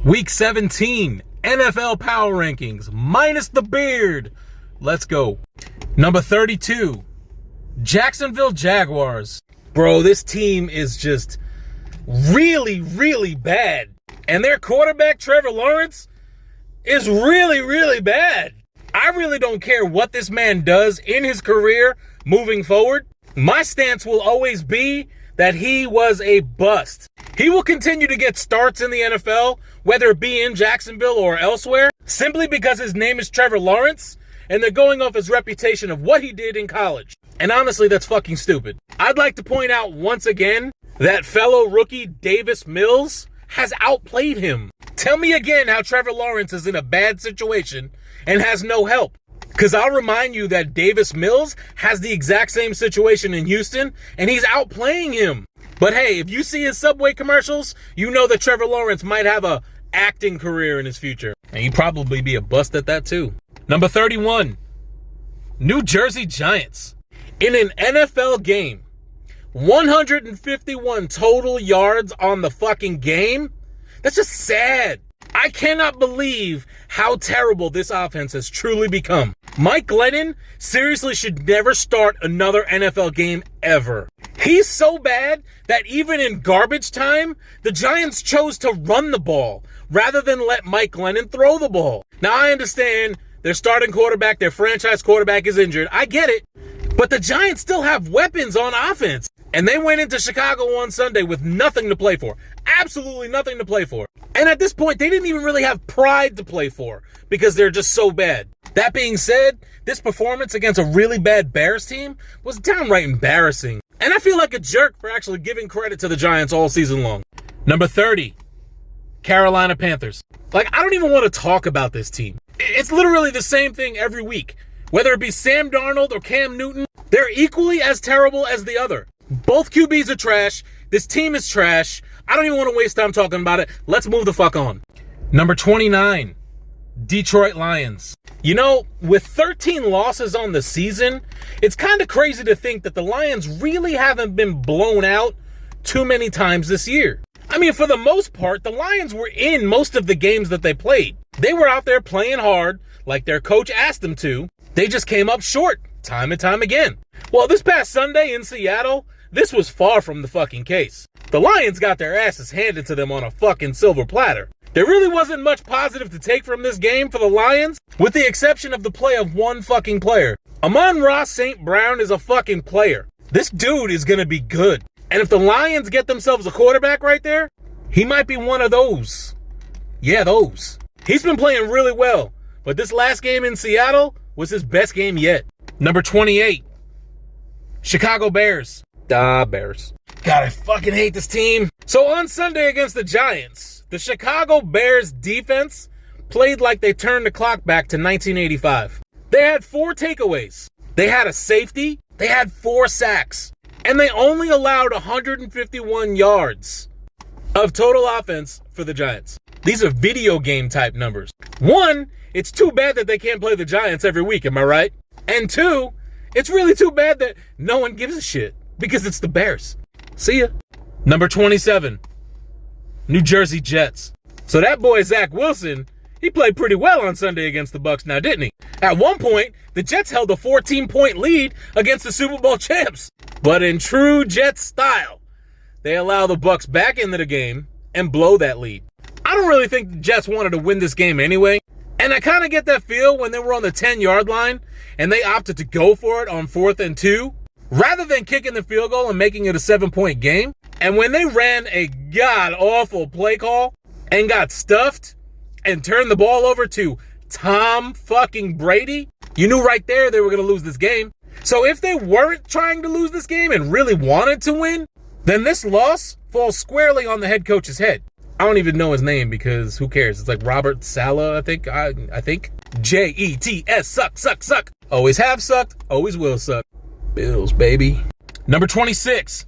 Week 17, NFL Power Rankings, minus the beard. Let's go. Number 32, Jacksonville Jaguars. Bro, this team is just really, really bad. And their quarterback, Trevor Lawrence, is really, really bad. I really don't care what this man does in his career moving forward. My stance will always be that he was a bust. He will continue to get starts in the NFL, whether it be in Jacksonville or elsewhere, simply because his name is Trevor Lawrence, and they're going off his reputation of what he did in college. And honestly, that's fucking stupid. I'd like to point out once again that fellow rookie Davis Mills has outplayed him. Tell me again how Trevor Lawrence is in a bad situation and has no help. Because I'll remind you that Davis Mills has the exact same situation in Houston, and he's outplaying him. But hey, if you see his Subway commercials, you know that Trevor Lawrence might have a acting career in his future. And he'd probably be a bust at that too. Number 31, New Jersey Giants. In an NFL game, 151 total yards on the fucking game? That's just sad. I cannot believe how terrible this offense has truly become. Mike Glennon seriously should never start another NFL game ever. He's so bad that even in garbage time, the Giants chose to run the ball rather than let Mike Glennon throw the ball. Now, I understand their starting quarterback, their franchise quarterback is injured. I get it. But the Giants still have weapons on offense. And they went into Chicago on Sunday with nothing to play for. Absolutely nothing to play for. And at this point, they didn't even really have pride to play for because they're just so bad. That being said, this performance against a really bad Bears team was downright embarrassing. And I feel like a jerk for actually giving credit to the Giants all season long. Number 30, Carolina Panthers. Like, I don't even want to talk about this team. It's literally the same thing every week. Whether it be Sam Darnold or Cam Newton, they're equally as terrible as the other. Both QBs are trash. This team is trash. I don't even want to waste time talking about it. Let's move the fuck on. Number 29, Detroit Lions. You know, with 13 losses on the season, it's kind of crazy to think that the Lions really haven't been blown out too many times this year. I mean, for the most part, the Lions were in most of the games that they played. They were out there playing hard, like their coach asked them to. They just came up short time and time again. Well, this past Sunday in Seattle, this was far from the fucking case. The Lions got their asses handed to them on a fucking silver platter. There really wasn't much positive to take from this game for the Lions, with the exception of the play of one fucking player. Amon-Ra St. Brown is a fucking player. This dude is going to be good. And if the Lions get themselves a quarterback right there, he might be one of those. Yeah, those. He's been playing really well, but this last game in Seattle was his best game yet. Number 28, Chicago Bears. Bears. God, I fucking hate this team. So on Sunday against the Giants, the Chicago Bears defense played like they turned the clock back to 1985. They had 4 takeaways. They had a safety. They had 4 sacks. And they only allowed 151 yards of total offense for the Giants. These are video game type numbers. 1, it's too bad that they can't play the Giants every week, am I right? And 2, it's really too bad that no one gives a shit because it's the Bears. See ya. Number 27, New Jersey Jets. So that boy Zach Wilson, he played pretty well on Sunday against the Bucs now, didn't he? At one point, the Jets held a 14-point lead against the Super Bowl champs. But in true Jets style, they allow the Bucs back into the game and blow that lead. I don't really think the Jets wanted to win this game anyway. And I kind of get that feel when they were on the 10-yard line and they opted to go for it on 4th and 2 rather than kicking the field goal and making it a 7-point game. And when they ran a god-awful play call and got stuffed and turned the ball over to Tom fucking Brady, you knew right there they were going to lose this game. So if they weren't trying to lose this game and really wanted to win, then this loss falls squarely on the head coach's head. I don't even know his name because who cares? It's like Robert Saleh, I think. I think. Jets, suck. Always have sucked, always will suck. Bills, baby. Number 26,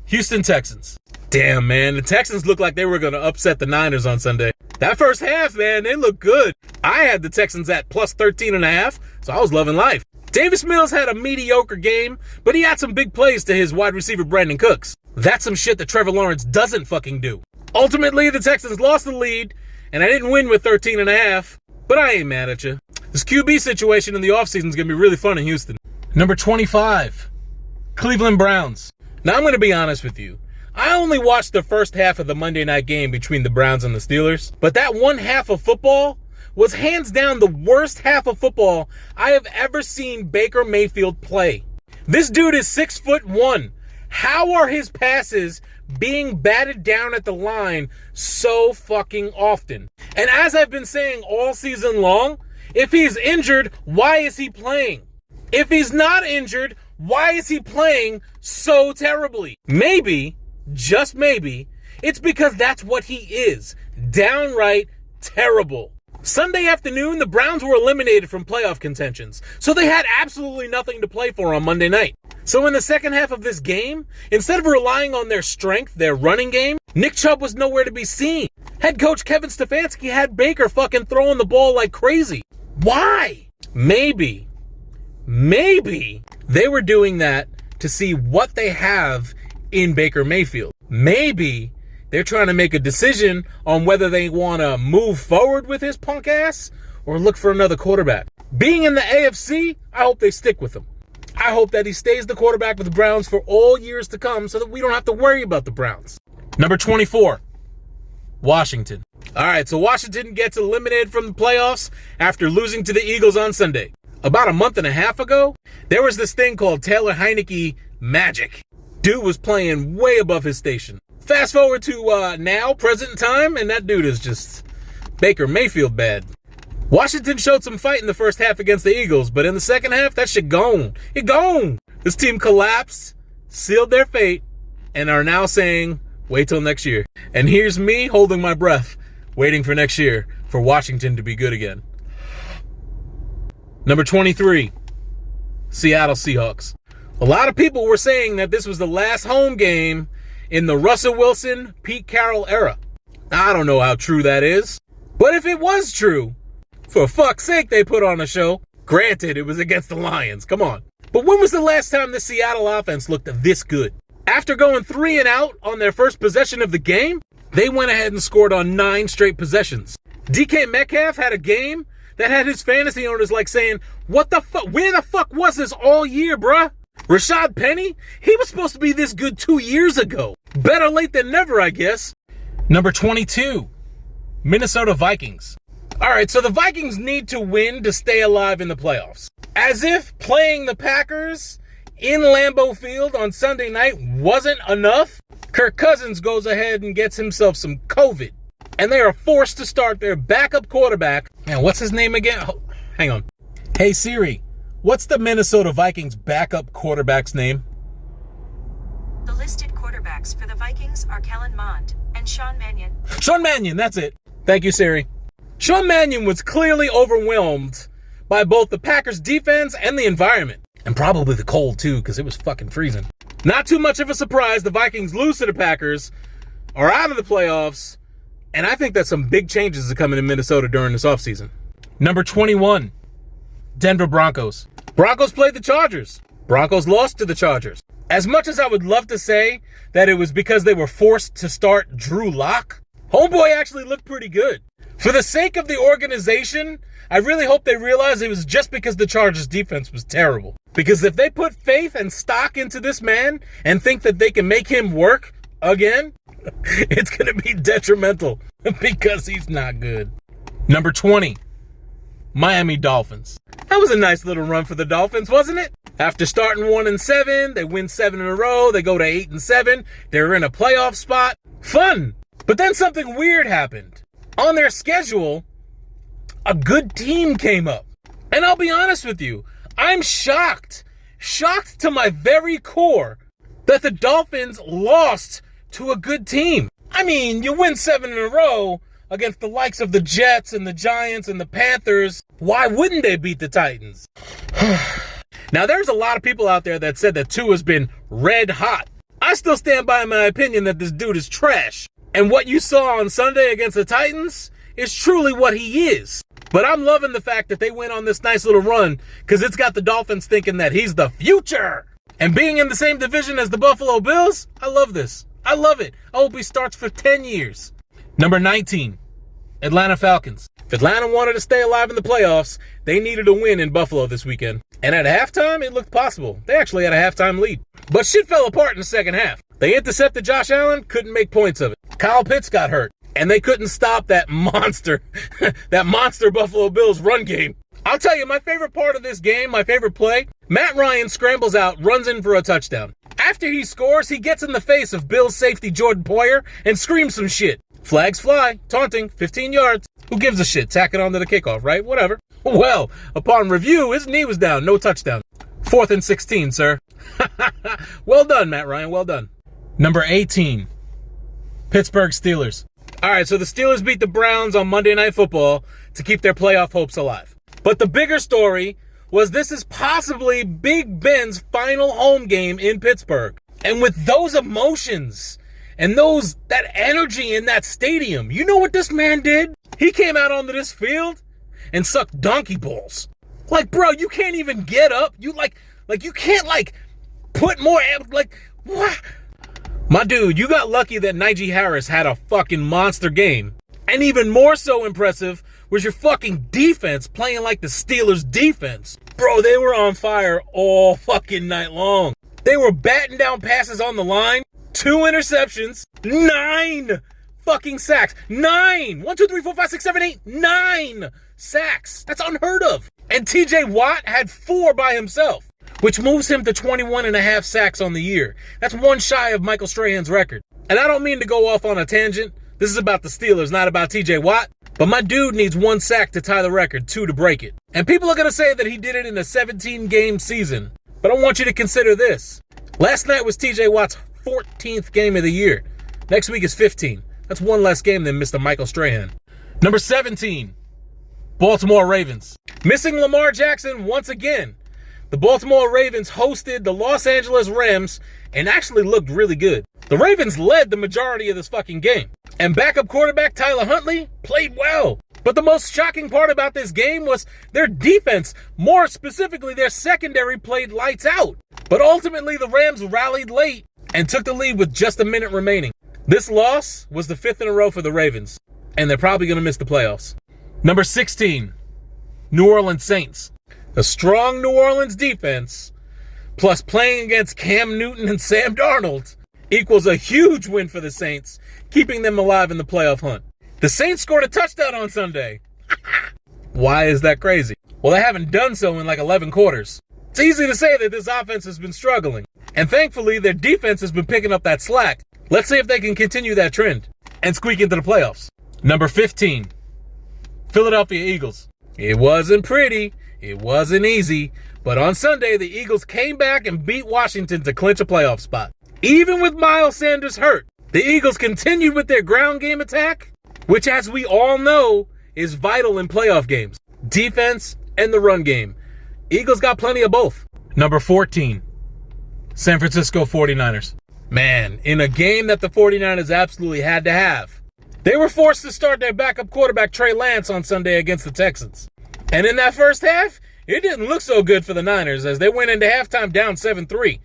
Houston Texans. Damn, man, the Texans looked like they were going to upset the Niners on Sunday. That first half, man, they looked good. I had the Texans at plus 13.5, so I was loving life. Davis Mills had a mediocre game, but he had some big plays to his wide receiver Brandon Cooks. That's some shit that Trevor Lawrence doesn't fucking do. Ultimately, the Texans lost the lead, and I didn't win with 13.5, but I ain't mad at you. This QB situation in the offseason is going to be really fun in Houston. Number 25, Cleveland Browns. Now, I'm going to be honest with you. I only watched the first half of the Monday night game between the Browns and the Steelers, but that one half of football was hands down the worst half of football I have ever seen Baker Mayfield play. This dude is 6'1". How are his passes being batted down at the line so fucking often? And as I've been saying all season long, if he's injured, why is he playing? If he's not injured, why is he playing so terribly? Maybe, just maybe, it's because that's what he is. Downright terrible. Sunday afternoon, the Browns were eliminated from playoff contentions, so they had absolutely nothing to play for on Monday night. So in the second half of this game, instead of relying on their strength, their running game, Nick Chubb was nowhere to be seen. Head coach Kevin Stefanski had Baker fucking throwing the ball like crazy. Why? Maybe they were doing that to see what they have in Baker Mayfield. Maybe they're trying to make a decision on whether they want to move forward with his punk ass or look for another quarterback. Being in the AFC, I hope they stick with him. I hope that he stays the quarterback with the Browns for all years to come so that we don't have to worry about the Browns. Number 24, Washington. All right, so Washington gets eliminated from the playoffs after losing to the Eagles on Sunday. About a month and a half ago, there was this thing called Taylor Heineke magic. Dude was playing way above his station. Fast forward to now, present time, and that dude is just Baker Mayfield bad. Washington showed some fight in the first half against the Eagles, but in the second half, that shit gone. It gone. This team collapsed, sealed their fate, and are now saying, wait till next year. And here's me holding my breath, waiting for next year for Washington to be good again. Number 23, Seattle Seahawks. A lot of people were saying that this was the last home game in the Russell Wilson, Pete Carroll era. I don't know how true that is, but if it was true, for fuck's sake, they put on a show. Granted, it was against the Lions. Come on. But when was the last time the Seattle offense looked this good? After going 3 and out on their first possession of the game, they went ahead and scored on 9 straight possessions. DK Metcalf had a game that had his fantasy owners like saying, what the fuck? Where the fuck was this all year, bruh? Rashad Penny? He was supposed to be this good 2 years ago. Better late than never, I guess. Number 22, Minnesota Vikings. All right, so the Vikings need to win to stay alive in the playoffs. As if playing the Packers in Lambeau Field on Sunday night wasn't enough, Kirk Cousins goes ahead and gets himself some COVID. And they are forced to start their backup quarterback. Man, what's his name again? Oh, hang on. Hey, Siri, what's the Minnesota Vikings backup quarterback's name? The listed quarterbacks for the Vikings are Kellen Mond and Sean Mannion. Sean Mannion, that's it. Thank you, Siri. Sean Mannion was clearly overwhelmed by both the Packers defense and the environment. And probably the cold, too, because it was fucking freezing. Not too much of a surprise, the Vikings lose to the Packers, are out of the playoffs, and I think that some big changes are coming in Minnesota during this offseason. Number 21, Denver Broncos. Broncos played the Chargers. Broncos lost to the Chargers. As much as I would love to say that it was because they were forced to start Drew Lock, homeboy actually looked pretty good. For the sake of the organization, I really hope they realize it was just because the Chargers defense was terrible. Because if they put faith and stock into this man and think that they can make him work again, it's going to be detrimental because he's not good. Number 20, Miami Dolphins. That was a nice little run for the Dolphins, wasn't it? After starting 1-7, they win 7 in a row. They go to 8-7. They're in a playoff spot. Fun. But then something weird happened. On their schedule, a good team came up. And I'll be honest with you, I'm shocked to my very core that the Dolphins lost to a good team. I mean, you win 7 in a row against the likes of the Jets and the Giants and the Panthers. Why wouldn't they beat the Titans? Now, there's a lot of people out there that said that Tua's been red hot. I still stand by my opinion that this dude is trash. And what you saw on Sunday against the Titans is truly what he is. But I'm loving the fact that they went on this nice little run because it's got the Dolphins thinking that he's the future. And being in the same division as the Buffalo Bills, I love this. I love it. I hope he starts for 10 years. Number 19, Atlanta Falcons. If Atlanta wanted to stay alive in the playoffs, they needed a win in Buffalo this weekend. And at halftime, it looked possible. They actually had a halftime lead. But shit fell apart in the second half. They intercepted Josh Allen, couldn't make points of it. Kyle Pitts got hurt, and they couldn't stop that monster Buffalo Bills run game. I'll tell you, my favorite part of this game, my favorite play, Matt Ryan scrambles out, runs in for a touchdown. After he scores, he gets in the face of Bills safety Jordan Poyer and screams some shit. Flags fly, taunting, 15 yards. Who gives a shit? Tack it onto the kickoff, right? Whatever. Well, upon review, his knee was down, no touchdown. 4th and 16, sir. Well done, Matt Ryan, well done. Number 18, Pittsburgh Steelers. All right, so the Steelers beat the Browns on Monday Night Football to keep their playoff hopes alive. But the bigger story was this is possibly Big Ben's final home game in Pittsburgh. And with those emotions and that energy in that stadium, you know what this man did? He came out onto this field and sucked donkey balls. Like, bro, you can't even get up. You you can't put more, what? My dude, you got lucky that Najee Harris had a fucking monster game. And even more so impressive was your fucking defense playing like the Steelers defense. Bro, they were on fire all fucking night long. They were batting down passes on the line, 2 interceptions, 9 fucking sacks. 9! 1, 2, 3, 4, 5, 6, 7, 8, 9 sacks. That's unheard of. And TJ Watt had 4 by himself, which moves him to 21.5 sacks on the year. That's 1 shy of Michael Strahan's record. And I don't mean to go off on a tangent. This is about the Steelers, not about TJ Watt. But my dude needs 1 sack to tie the record, 2 to break it. And people are going to say that he did it in a 17-game season. But I want you to consider this. Last night was TJ Watt's 14th game of the year. Next week is 15. That's 1 less game than Mr. Michael Strahan. Number 17, Baltimore Ravens. Missing Lamar Jackson once again. The Baltimore Ravens hosted the Los Angeles Rams and actually looked really good. The Ravens led the majority of this fucking game. And backup quarterback Tyler Huntley played well. But the most shocking part about this game was their defense, more specifically their secondary, played lights out. But ultimately the Rams rallied late and took the lead with just a minute remaining. This loss was the 5th in a row for the Ravens, and they're probably going to miss the playoffs. Number 16, New Orleans Saints. A strong New Orleans defense, plus playing against Cam Newton and Sam Darnold, equals a huge win for the Saints, keeping them alive in the playoff hunt. The Saints scored a touchdown on Sunday. Why is that crazy? Well, they haven't done so in 11 quarters. It's easy to say that this offense has been struggling, and thankfully their defense has been picking up that slack. Let's see if they can continue that trend and squeak into the playoffs. Number 15, Philadelphia Eagles. It wasn't pretty. It wasn't easy. But on Sunday, the Eagles came back and beat Washington to clinch a playoff spot. Even with Miles Sanders hurt, the Eagles continued with their ground game attack, which, as we all know, is vital in playoff games. Defense and the run game. Eagles got plenty of both. Number 14, San Francisco 49ers. Man, in a game that the 49ers absolutely had to have, they were forced to start their backup quarterback Trey Lance on Sunday against the Texans. And in that first half, it didn't look so good for the Niners as they went into halftime down 7-3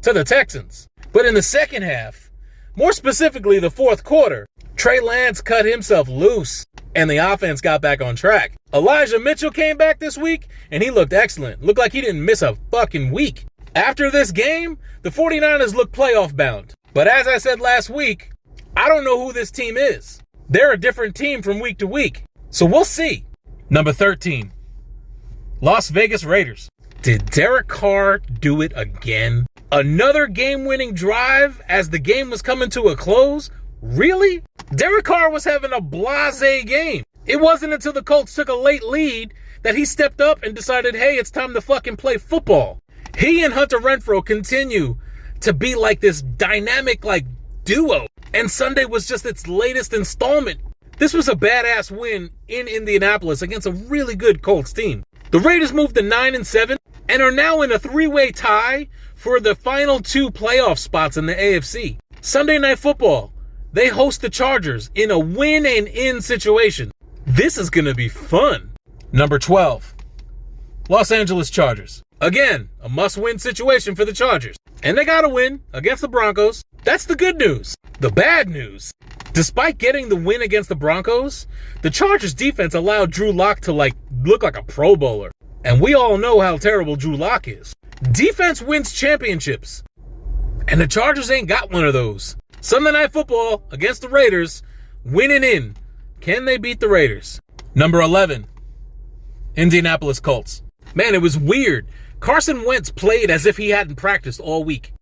to the Texans. But in the second half, more specifically the fourth quarter, Trey Lance cut himself loose and the offense got back on track. Elijah Mitchell came back this week and he looked excellent. Looked like he didn't miss a fucking week. After this game, the 49ers look playoff bound. But as I said last week, I don't know who this team is. They're a different team from week to week. So we'll see. Number 13, Las Vegas Raiders. Did Derek Carr do it again? Another game-winning drive as the game was coming to a close? Really? Derek Carr was having a blasé game. It wasn't until the Colts took a late lead that he stepped up and decided, hey, it's time to fucking play football. He and Hunter Renfrow continue to be like this dynamic duo. And Sunday was just its latest installment. This was a badass win in Indianapolis against a really good Colts team. The Raiders moved to 9-7 and are now in a 3-way tie for the final 2 playoff spots in the AFC. Sunday Night Football, they host the Chargers in a win and in situation. This is going to be fun. Number 12, Los Angeles Chargers. Again, a must-win situation for the Chargers. And they got a win against the Broncos. That's the good news. The bad news, despite getting the win against the Broncos, the Chargers defense allowed Drew Lock to look like a Pro Bowler. And we all know how terrible Drew Lock is. Defense wins championships. And the Chargers ain't got one of those. Sunday Night Football against the Raiders, winning in. Can they beat the Raiders? Number 11, Indianapolis Colts. Man, it was weird. Carson Wentz played as if he hadn't practiced all week.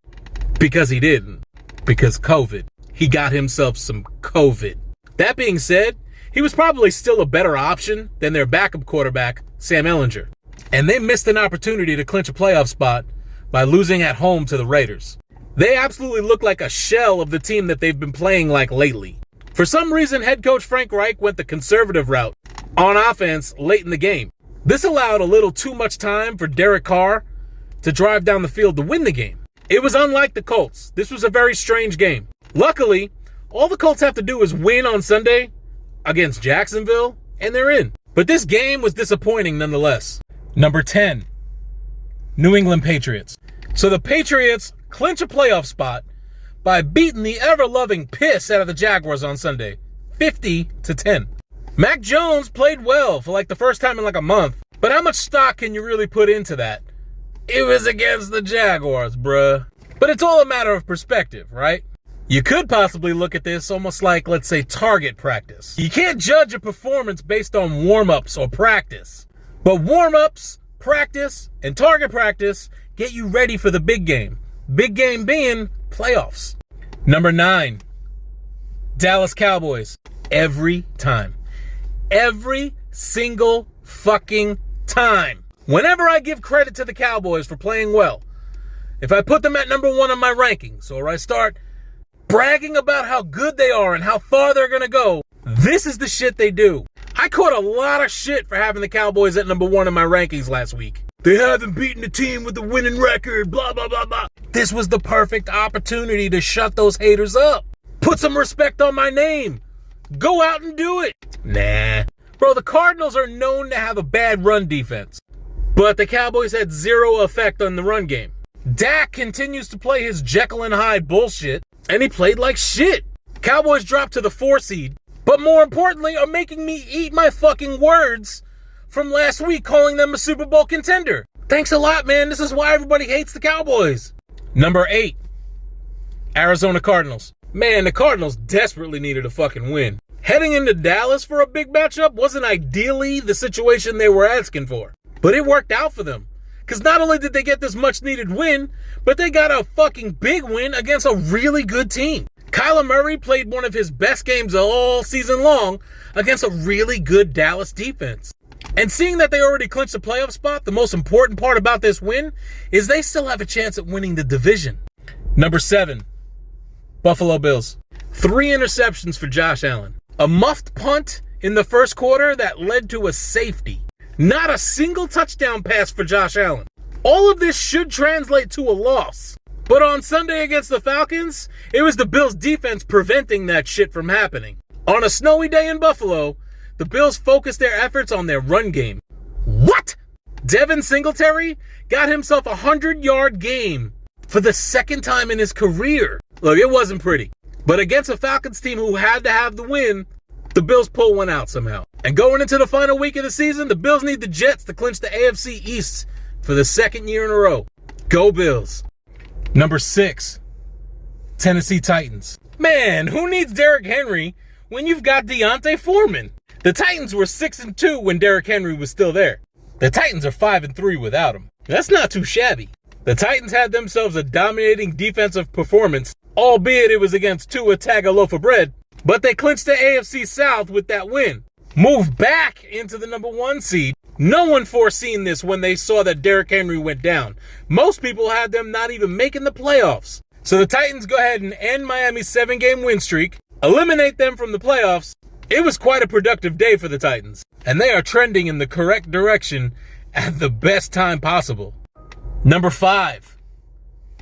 Because he didn't. Because COVID. He got himself some COVID. That being said, he was probably still a better option than their backup quarterback, Sam Ehlinger. And they missed an opportunity to clinch a playoff spot by losing at home to the Raiders. They absolutely look like a shell of the team that they've been playing like lately. For some reason, head coach Frank Reich went the conservative route on offense late in the game. This allowed a little too much time for Derek Carr to drive down the field to win the game. It was unlike the Colts. This was a very strange game. Luckily, all the Colts have to do is win on Sunday against Jacksonville, and they're in. But this game was disappointing nonetheless. Number 10, New England Patriots. So the Patriots clinch a playoff spot by beating the ever-loving piss out of the Jaguars on Sunday, 50-10. Mac Jones played well for the first time in a month, but how much stock can you really put into that? It was against the Jaguars, bruh. But it's all a matter of perspective, right? You could possibly look at this almost like, let's say, target practice. You can't judge a performance based on warm-ups or practice. But warm-ups, practice, and target practice get you ready for the big game. Big game being playoffs. Number 9, Dallas Cowboys. Every time. Every single fucking time. Whenever I give credit to the Cowboys for playing well, if I put them at number 1 on my rankings, or I start bragging about how good they are and how far they're going to go, this is the shit they do. I caught a lot of shit for having the Cowboys at number 1 in my rankings last week. They haven't beaten a team with a winning record, blah, blah, blah, blah. This was the perfect opportunity to shut those haters up. Put some respect on my name. Go out and do it. Nah. Bro, the Cardinals are known to have a bad run defense. But the Cowboys had zero effect on the run game. Dak continues to play his Jekyll and Hyde bullshit, and he played like shit. Cowboys dropped to the 4 seed, but more importantly are making me eat my fucking words from last week calling them a Super Bowl contender. Thanks a lot, man. This is why everybody hates the Cowboys. Number 8, Arizona Cardinals. Man, the Cardinals desperately needed a fucking win. Heading into Dallas for a big matchup wasn't ideally the situation they were asking for. But it worked out for them. Because not only did they get this much needed win, but they got a fucking big win against a really good team. Kyler Murray played one of his best games all season long against a really good Dallas defense. And seeing that they already clinched the playoff spot, the most important part about this win is they still have a chance at winning the division. Number 7, Buffalo Bills. 3 interceptions for Josh Allen. A muffed punt in the first quarter that led to a safety. Not a single touchdown pass for Josh Allen. All of this should translate to a loss. But on Sunday against the Falcons, it was the Bills' defense preventing that shit from happening. On a snowy day in Buffalo, the Bills focused their efforts on their run game. What? Devin Singletary got himself a 100-yard game for the second time in his career. Look, it wasn't pretty. But against a Falcons team who had to have the win, the Bills pull one out somehow. And going into the final week of the season, the Bills need the Jets to clinch the AFC East for the second year in a row. Go Bills. Number 6, Tennessee Titans. Man, who needs Derrick Henry when you've got Deontay Foreman? The Titans were 6-2 when Derrick Henry was still there. The Titans are 5-3 without him. That's not too shabby. The Titans had themselves a dominating defensive performance, albeit it was against Tua Tagovailoa, but they clinched the AFC South with that win. Moved back into the number 1 seed. No one foreseen this when they saw that Derrick Henry went down. Most people had them not even making the playoffs. So the Titans go ahead and end Miami's 7-game win streak, eliminate them from the playoffs. It was quite a productive day for the Titans, and they are trending in the correct direction at the best time possible. Number 5,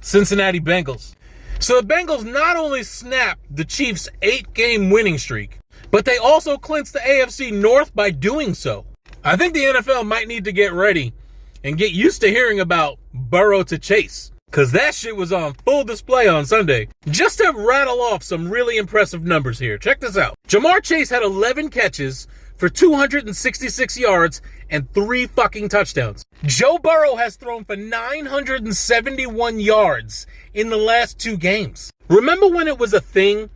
Cincinnati Bengals. So the Bengals not only snapped the Chiefs' 8-game winning streak, but they also clinched the AFC North by doing so. I think the NFL might need to get ready and get used to hearing about Burrow to Chase, because that shit was on full display on Sunday. Just to rattle off some really impressive numbers here. Check this out. Jamar Chase had 11 catches for 266 yards and 3 fucking touchdowns. Joe Burrow has thrown for 971 yards in the last 2 games. Remember when it was a thing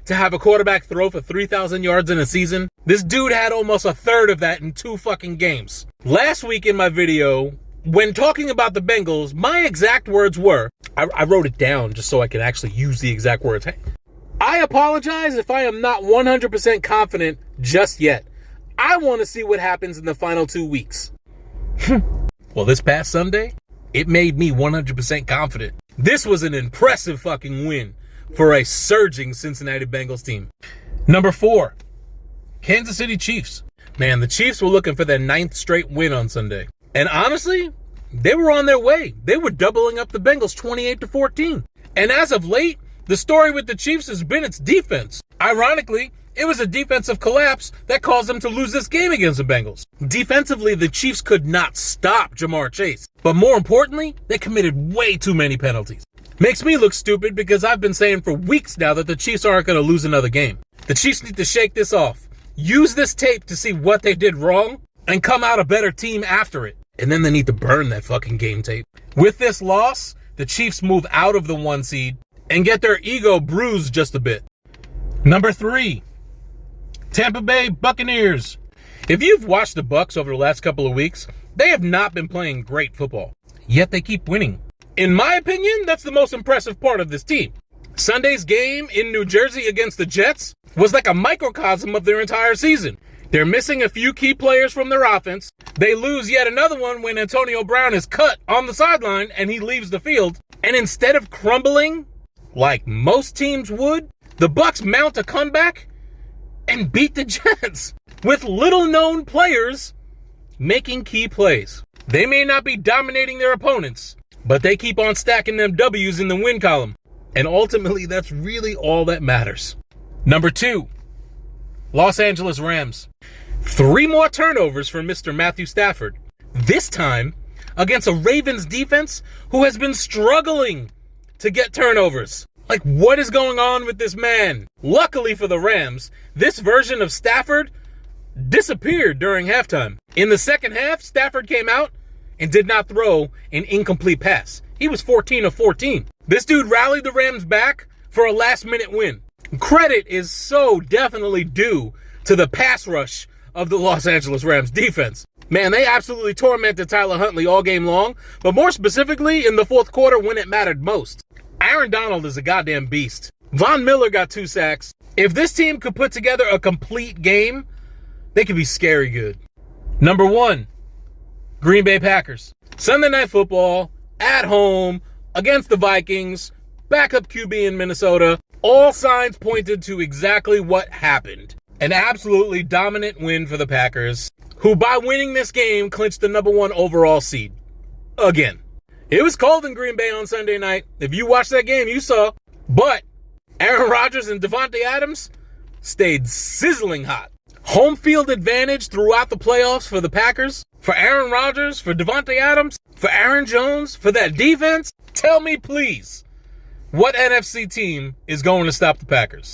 to have a quarterback throw for 3,000 yards in a season? This dude had almost a third of that in 2 fucking games. Last week in my video, when talking about the Bengals, my exact words were, I wrote it down just so I can actually use the exact words. Hey, I apologize if I am not 100% confident just yet. I want to see what happens in the final 2 weeks. Well, this past Sunday, it made me 100% confident. This was an impressive fucking win for a surging Cincinnati Bengals team. Number 4, Kansas City Chiefs. Man, the Chiefs were looking for their 9th straight win on Sunday. And honestly, they were on their way. They were doubling up the Bengals 28-14. And as of late, the story with the Chiefs has been its defense. Ironically, it was a defensive collapse that caused them to lose this game against the Bengals. Defensively, the Chiefs could not stop Jamar Chase. But more importantly, they committed way too many penalties. Makes me look stupid because I've been saying for weeks now that the Chiefs aren't going to lose another game. The Chiefs need to shake this off. Use this tape to see what they did wrong and come out a better team after it. And then they need to burn that fucking game tape. With this loss, the Chiefs move out of the 1 seed and get their ego bruised just a bit. Number 3, Tampa Bay Buccaneers. If you've watched the Bucs over the last couple of weeks, they have not been playing great football, yet they keep winning. In my opinion, that's the most impressive part of this team. Sunday's game in New Jersey against the Jets was like a microcosm of their entire season. They're missing a few key players from their offense. They lose yet another one when Antonio Brown is cut on the sideline and he leaves the field. And instead of crumbling like most teams would, the Bucs mount a comeback and beat the Jets with little-known players making key plays. They may not be dominating their opponents, but they keep on stacking them W's in the win column. And ultimately, that's really all that matters. Number 2, Los Angeles Rams. 3 more turnovers for Mr. Matthew Stafford. This time against a Ravens defense who has been struggling to get turnovers. Like, what is going on with this man? Luckily for the Rams, this version of Stafford disappeared during halftime. In the second half, Stafford came out and did not throw an incomplete pass. He was 14 of 14. This dude rallied the Rams back for a last-minute win. Credit is so definitely due to the pass rush of the Los Angeles Rams defense. Man, they absolutely tormented Tyler Huntley all game long, but more specifically in the fourth quarter when it mattered most. Aaron Donald is a goddamn beast. Von Miller got 2 sacks. If this team could put together a complete game, they could be scary good. Number 1, Green Bay Packers. Sunday Night Football, at home, against the Vikings, backup QB in Minnesota. All signs pointed to exactly what happened. An absolutely dominant win for the Packers, who by winning this game clinched the number 1 overall seed. Again. It was cold in Green Bay on Sunday night. If you watched that game, you saw. But Aaron Rodgers and Devontae Adams stayed sizzling hot. Home field advantage throughout the playoffs for the Packers. For Aaron Rodgers, for Devontae Adams, for Aaron Jones, for that defense. Tell me, please, what NFC team is going to stop the Packers?